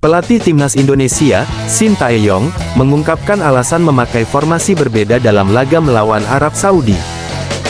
Pelatih Timnas Indonesia, Shin Tae-yong, mengungkapkan alasan memakai formasi berbeda dalam laga melawan Arab Saudi.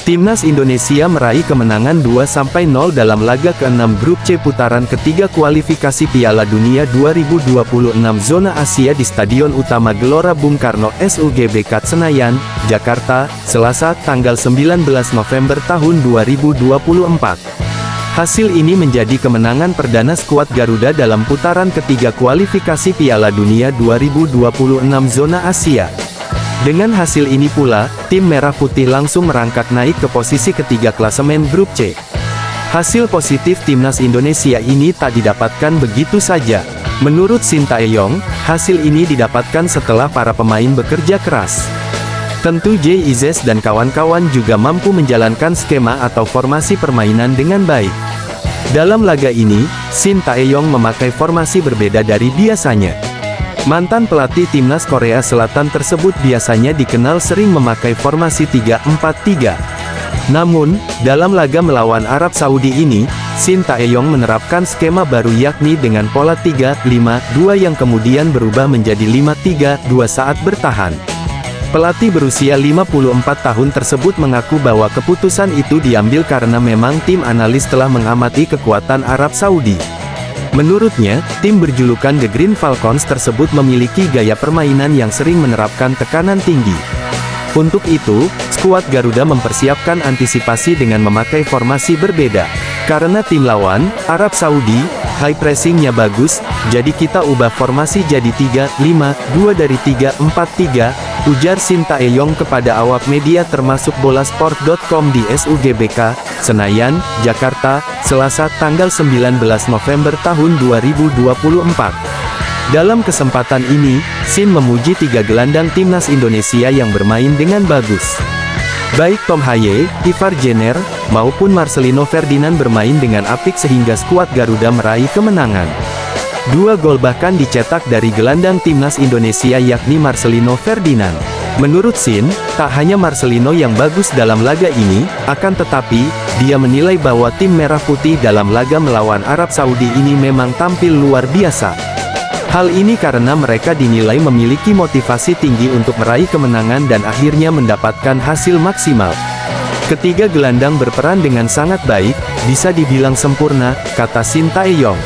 Timnas Indonesia meraih kemenangan 2-0 dalam laga ke-6 Grup C putaran ketiga kualifikasi Piala Dunia 2026 zona Asia di Stadion Utama Gelora Bung Karno SUGBK Senayan, Jakarta, Selasa, tanggal 19 November tahun 2024. Hasil ini menjadi kemenangan perdana skuad Garuda dalam putaran ketiga kualifikasi Piala Dunia 2026 zona Asia. Dengan hasil ini pula, tim Merah Putih langsung merangkak naik ke posisi ketiga klasemen Grup C. Hasil positif Timnas Indonesia ini tak didapatkan begitu saja. Menurut Shin Tae-yong, hasil ini didapatkan setelah para pemain bekerja keras. Tentu JIZS dan kawan-kawan juga mampu menjalankan skema atau formasi permainan dengan baik. Dalam laga ini, Shin Tae-yong memakai formasi berbeda dari biasanya. Mantan pelatih Timnas Korea Selatan tersebut biasanya dikenal sering memakai formasi 3-4-3. Namun, dalam laga melawan Arab Saudi ini, Shin Tae-yong menerapkan skema baru yakni dengan pola 3-5-2 yang kemudian berubah menjadi 5-3-2 saat bertahan. Pelatih berusia 54 tahun tersebut mengaku bahwa keputusan itu diambil karena memang tim analis telah mengamati kekuatan Arab Saudi. Menurutnya, tim berjulukan The Green Falcons tersebut memiliki gaya permainan yang sering menerapkan tekanan tinggi. Untuk itu, skuad Garuda mempersiapkan antisipasi dengan memakai formasi berbeda. Karena tim lawan, Arab Saudi, high pressingnya bagus, jadi kita ubah formasi jadi 3-5-2 dari 3-4-3, ujar Shin Tae-yong kepada awak media termasuk Bolasport.com di SUGBK, Senayan, Jakarta, Selasa tanggal 19 November tahun 2024. Dalam kesempatan ini, Shin memuji tiga gelandang Timnas Indonesia yang bermain dengan bagus. Baik Tom Haye, Ivar Jenner, maupun Marcelino Ferdinand bermain dengan apik sehingga skuad Garuda meraih kemenangan. 2 gol bahkan dicetak dari gelandang Timnas Indonesia yakni Marcelino Ferdinand. Menurut Shin, tak hanya Marcelino yang bagus dalam laga ini, akan tetapi, dia menilai bahwa tim Merah Putih dalam laga melawan Arab Saudi ini memang tampil luar biasa. Hal ini karena mereka dinilai memiliki motivasi tinggi untuk meraih kemenangan dan akhirnya mendapatkan hasil maksimal. Ketiga gelandang berperan dengan sangat baik, bisa dibilang sempurna, kata Shin Tae-yong.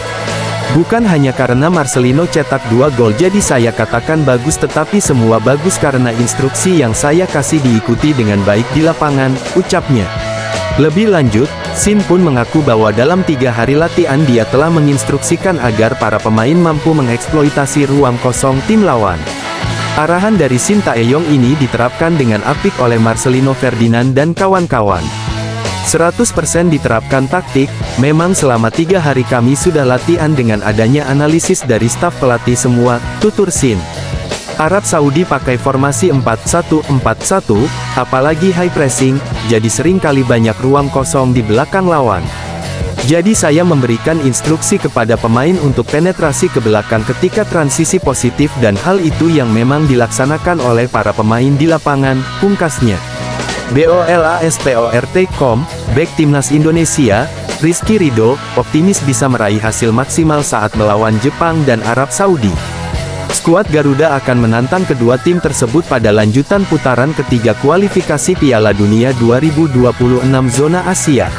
Bukan hanya karena Marcelino cetak 2 gol jadi saya katakan bagus tetapi semua bagus karena instruksi yang saya kasih diikuti dengan baik di lapangan, ucapnya. Lebih lanjut, Shin pun mengaku bahwa dalam 3 hari latihan dia telah menginstruksikan agar para pemain mampu mengeksploitasi ruang kosong tim lawan. Arahan dari Shin Tae-yong ini diterapkan dengan apik oleh Marcelino Ferdinand dan kawan-kawan. 100% diterapkan taktik, memang selama 3 hari kami sudah latihan dengan adanya analisis dari staf pelatih semua, tutur Shin. Arab Saudi pakai formasi 4-1-4-1, apalagi high pressing, jadi sering kali banyak ruang kosong di belakang lawan. Jadi saya memberikan instruksi kepada pemain untuk penetrasi ke belakang ketika transisi positif dan hal itu yang memang dilaksanakan oleh para pemain di lapangan, pungkasnya. Bolasport.com, bek Timnas Indonesia, Rizky Ridho, optimis bisa meraih hasil maksimal saat melawan Jepang dan Arab Saudi. Skuad Garuda akan menantang kedua tim tersebut pada lanjutan putaran ketiga kualifikasi Piala Dunia 2026 zona Asia.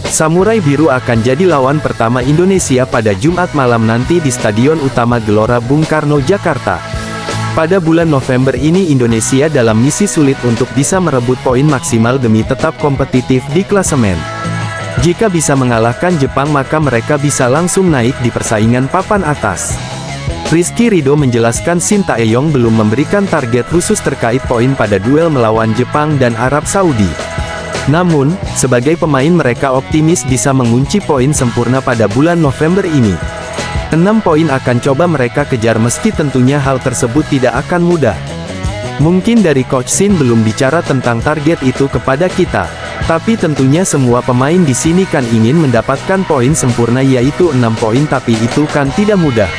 Samurai Biru akan jadi lawan pertama Indonesia pada Jumat malam nanti di Stadion Utama Gelora Bung Karno, Jakarta. Pada bulan November ini Indonesia dalam misi sulit untuk bisa merebut poin maksimal demi tetap kompetitif di klasemen. Jika bisa mengalahkan Jepang maka mereka bisa langsung naik di persaingan papan atas. Rizky Ridho menjelaskan Shin Tae-yong belum memberikan target khusus terkait poin pada duel melawan Jepang dan Arab Saudi. Namun, sebagai pemain mereka optimis bisa mengunci poin sempurna pada bulan November ini. 6 poin akan coba mereka kejar meski tentunya hal tersebut tidak akan mudah. Mungkin dari Coach Shin belum bicara tentang target itu kepada kita. Tapi tentunya semua pemain di sini kan ingin mendapatkan poin sempurna yaitu 6 poin tapi itu kan tidak mudah.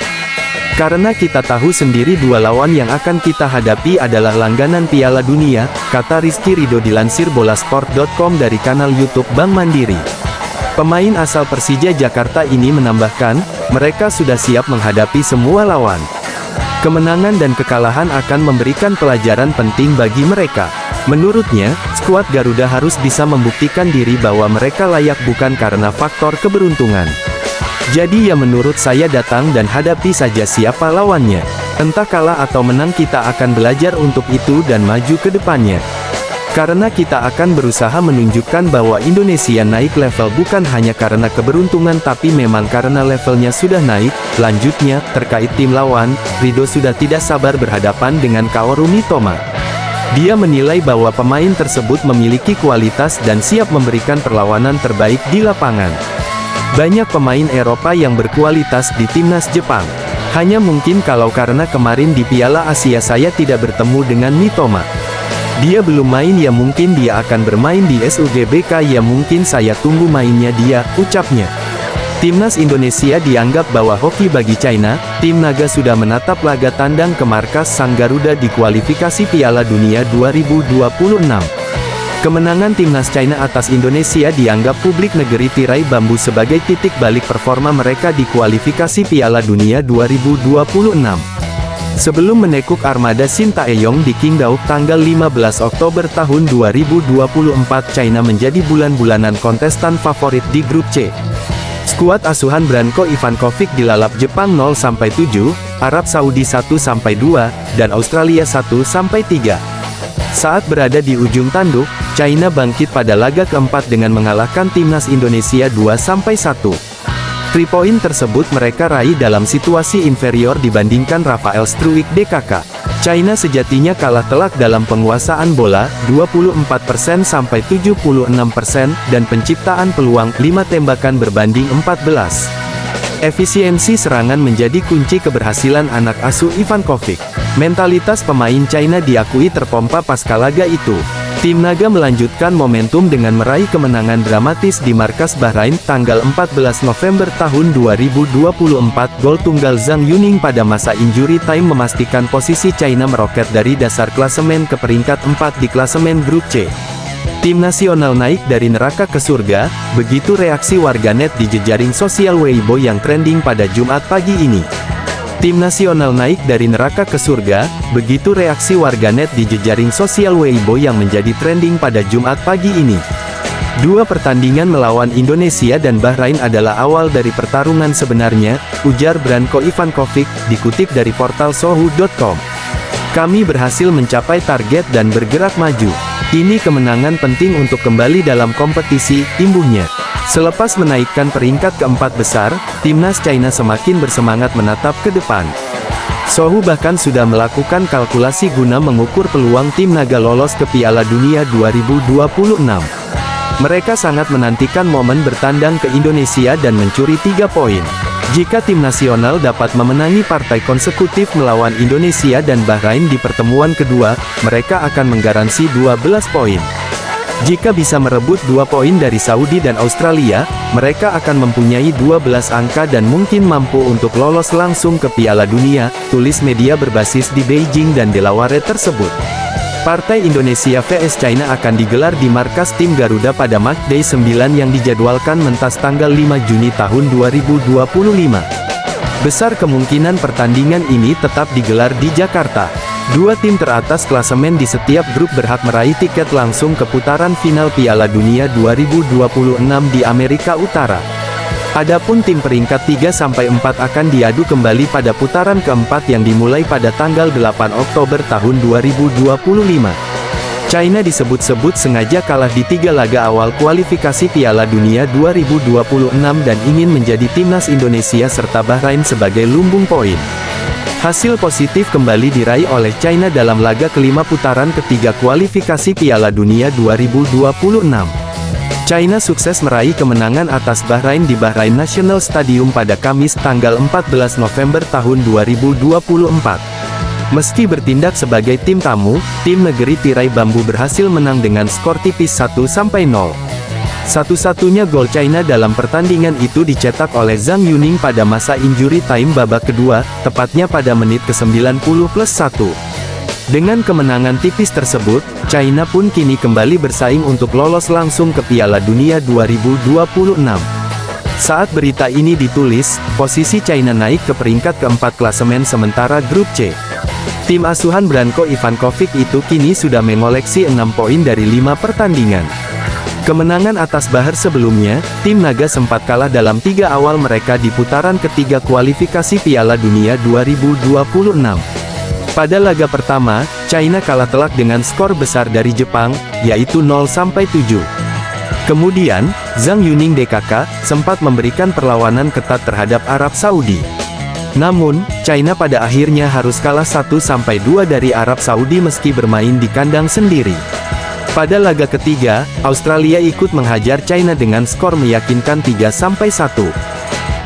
Karena kita tahu sendiri dua lawan yang akan kita hadapi adalah langganan Piala Dunia, kata Rizky Ridho dilansir Bolasport.com dari kanal YouTube Bank Mandiri. Pemain asal Persija Jakarta ini menambahkan, mereka sudah siap menghadapi semua lawan. Kemenangan dan kekalahan akan memberikan pelajaran penting bagi mereka. Menurutnya, skuad Garuda harus bisa membuktikan diri bahwa mereka layak bukan karena faktor keberuntungan. Jadi ya menurut saya datang dan hadapi saja siapa lawannya. Entah kalah atau menang kita akan belajar untuk itu dan maju ke depannya. Karena kita akan berusaha menunjukkan bahwa Indonesia naik level bukan hanya karena keberuntungan tapi memang karena levelnya sudah naik. Lanjutnya, terkait tim lawan, Rido sudah tidak sabar berhadapan dengan Kaoru Mitoma. Dia menilai bahwa pemain tersebut memiliki kualitas dan siap memberikan perlawanan terbaik di lapangan. Banyak pemain Eropa yang berkualitas di timnas Jepang. Hanya mungkin kalau karena kemarin di Piala Asia saya tidak bertemu dengan Mitoma. Dia belum main ya mungkin dia akan bermain di SUGBK ya mungkin saya tunggu mainnya dia, ucapnya. Timnas Indonesia dianggap bawa hoki bagi China, tim naga sudah menatap laga tandang ke markas Sang Garuda di kualifikasi Piala Dunia 2026. Kemenangan timnas China atas Indonesia dianggap publik negeri tirai bambu sebagai titik balik performa mereka di kualifikasi Piala Dunia 2026. Sebelum menekuk armada Shin Tae-yong di Qingdao tanggal 15 Oktober tahun 2024, China menjadi bulan-bulanan kontestan favorit di grup C. Skuad asuhan Branko Ivankovic dilalap Jepang 0-7, Arab Saudi 1-2, dan Australia 1-3. Saat berada di ujung tanduk, China bangkit pada laga keempat dengan mengalahkan timnas Indonesia 2-1. 3 poin tersebut mereka raih dalam situasi inferior dibandingkan Rafael Struijk DKK. China sejatinya kalah telak dalam penguasaan bola, 24% sampai 76%, dan penciptaan peluang, 5 tembakan berbanding 14. Efisiensi serangan menjadi kunci keberhasilan anak asuh Ivankovic. Mentalitas pemain China diakui terpompa pasca laga itu. Tim naga melanjutkan momentum dengan meraih kemenangan dramatis di markas Bahrain tanggal 14 November tahun 2024. Gol tunggal Zhang Yuning pada masa injury time memastikan posisi China meroket dari dasar klasemen ke peringkat 4 di klasemen grup C. Tim nasional naik dari neraka ke surga, begitu reaksi warganet di jejaring sosial Weibo yang trending pada Jumat pagi ini. Tim nasional naik dari neraka ke surga, begitu reaksi warganet di jejaring sosial Weibo yang menjadi trending pada Jumat pagi ini. 2 pertandingan melawan Indonesia dan Bahrain adalah awal dari pertarungan sebenarnya, ujar Branko Ivankovic, dikutip dari portal Sohu.com. Kami berhasil mencapai target dan bergerak maju. Ini kemenangan penting untuk kembali dalam kompetisi, imbuhnya. Selepas menaikkan peringkat keempat besar, timnas China semakin bersemangat menatap ke depan. Sohu bahkan sudah melakukan kalkulasi guna mengukur peluang tim naga lolos ke Piala Dunia 2026. Mereka sangat menantikan momen bertandang ke Indonesia dan mencuri 3 poin. Jika tim nasional dapat memenangi partai konsekutif melawan Indonesia dan Bahrain di pertemuan kedua, mereka akan menggaransi 12 poin. Jika bisa merebut 2 poin dari Saudi dan Australia, mereka akan mempunyai 12 angka dan mungkin mampu untuk lolos langsung ke Piala Dunia, tulis media berbasis di Beijing dan Delaware tersebut. Partai Indonesia vs China akan digelar di markas tim Garuda pada Matchday 9 yang dijadwalkan mentas tanggal 5 Juni tahun 2025. Besar kemungkinan pertandingan ini tetap digelar di Jakarta. 2 tim teratas klasemen di setiap grup berhak meraih tiket langsung ke putaran final Piala Dunia 2026 di Amerika Utara. Adapun tim peringkat 3-4 akan diadu kembali pada putaran keempat yang dimulai pada tanggal 8 Oktober tahun 2025. China disebut-sebut sengaja kalah di 3 laga awal kualifikasi Piala Dunia 2026 dan ingin menjadi timnas Indonesia serta Bahrain sebagai lumbung poin. Hasil positif kembali diraih oleh China dalam laga kelima putaran ketiga kualifikasi Piala Dunia 2026. China sukses meraih kemenangan atas Bahrain di Bahrain National Stadium pada Kamis tanggal 14 November tahun 2024. Meski bertindak sebagai tim tamu, tim negeri tirai bambu berhasil menang dengan skor tipis 1-0. Satu-satunya gol China dalam pertandingan itu dicetak oleh Zhang Yuning pada masa injury time babak kedua, tepatnya pada menit ke-90+1. Dengan kemenangan tipis tersebut, China pun kini kembali bersaing untuk lolos langsung ke Piala Dunia 2026. Saat berita ini ditulis, posisi China naik ke peringkat keempat klasemen sementara grup C. Tim asuhan Branko Ivankovic itu kini sudah mengoleksi 6 poin dari 5 pertandingan. Kemenangan atas Bahar sebelumnya, tim naga sempat kalah dalam 3 awal mereka di putaran ketiga kualifikasi Piala Dunia 2026. Pada laga pertama, China kalah telak dengan skor besar dari Jepang, yaitu 0-7. Kemudian, Zhang Yuning DKK, sempat memberikan perlawanan ketat terhadap Arab Saudi. Namun, China pada akhirnya harus kalah 1-2 dari Arab Saudi meski bermain di kandang sendiri. Pada laga ketiga, Australia ikut menghajar China dengan skor meyakinkan 3-1.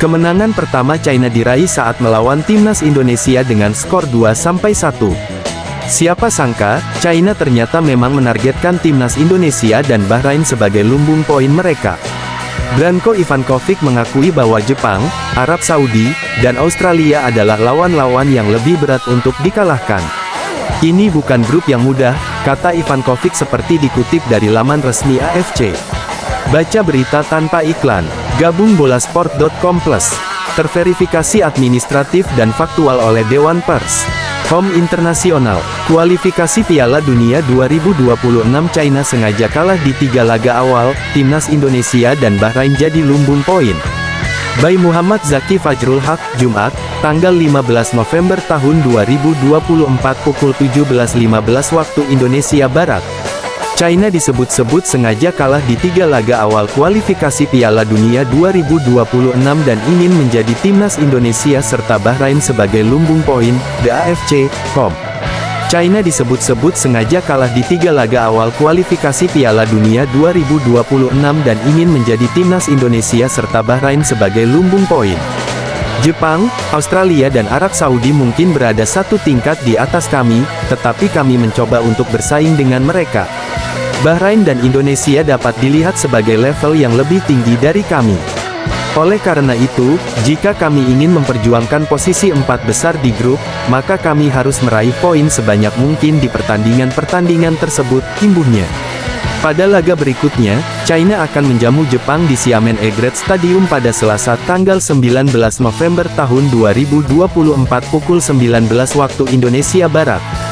Kemenangan pertama China diraih saat melawan timnas Indonesia dengan skor 2-1. Siapa sangka, China ternyata memang menargetkan timnas Indonesia dan Bahrain sebagai lumbung poin mereka. Branko Ivankovic mengakui bahwa Jepang, Arab Saudi, dan Australia adalah lawan-lawan yang lebih berat untuk dikalahkan. Ini bukan grup yang mudah, kata Ivankovic seperti dikutip dari laman resmi AFC. Baca berita tanpa iklan. Gabung bolasport.com+. Terverifikasi administratif dan faktual oleh Dewan Pers. Home Internasional, kualifikasi Piala Dunia 2026 China sengaja kalah di 3 laga awal, timnas Indonesia dan Bahrain jadi lumbung poin. By Muhammad Zaki Fajrul Haq, Jumat, tanggal 15 November tahun 2024 pukul 17.15 waktu Indonesia Barat. China disebut-sebut sengaja kalah di 3 laga awal kualifikasi Piala Dunia 2026 dan ingin menjadi timnas Indonesia serta Bahrain sebagai lumbung poin, The AFC.com. China disebut-sebut sengaja kalah di 3 laga awal kualifikasi Piala Dunia 2026 dan ingin menjadi timnas Indonesia serta Bahrain sebagai lumbung poin. Jepang, Australia dan Arab Saudi mungkin berada satu tingkat di atas kami, tetapi kami mencoba untuk bersaing dengan mereka. Bahrain dan Indonesia dapat dilihat sebagai level yang lebih tinggi dari kami. Oleh karena itu, jika kami ingin memperjuangkan posisi 4 besar di grup, maka kami harus meraih poin sebanyak mungkin di pertandingan-pertandingan tersebut, imbuhnya. Pada laga berikutnya, China akan menjamu Jepang di Xiamen Egret Stadium pada Selasa tanggal 19 November tahun 2024 pukul 19 waktu Indonesia Barat.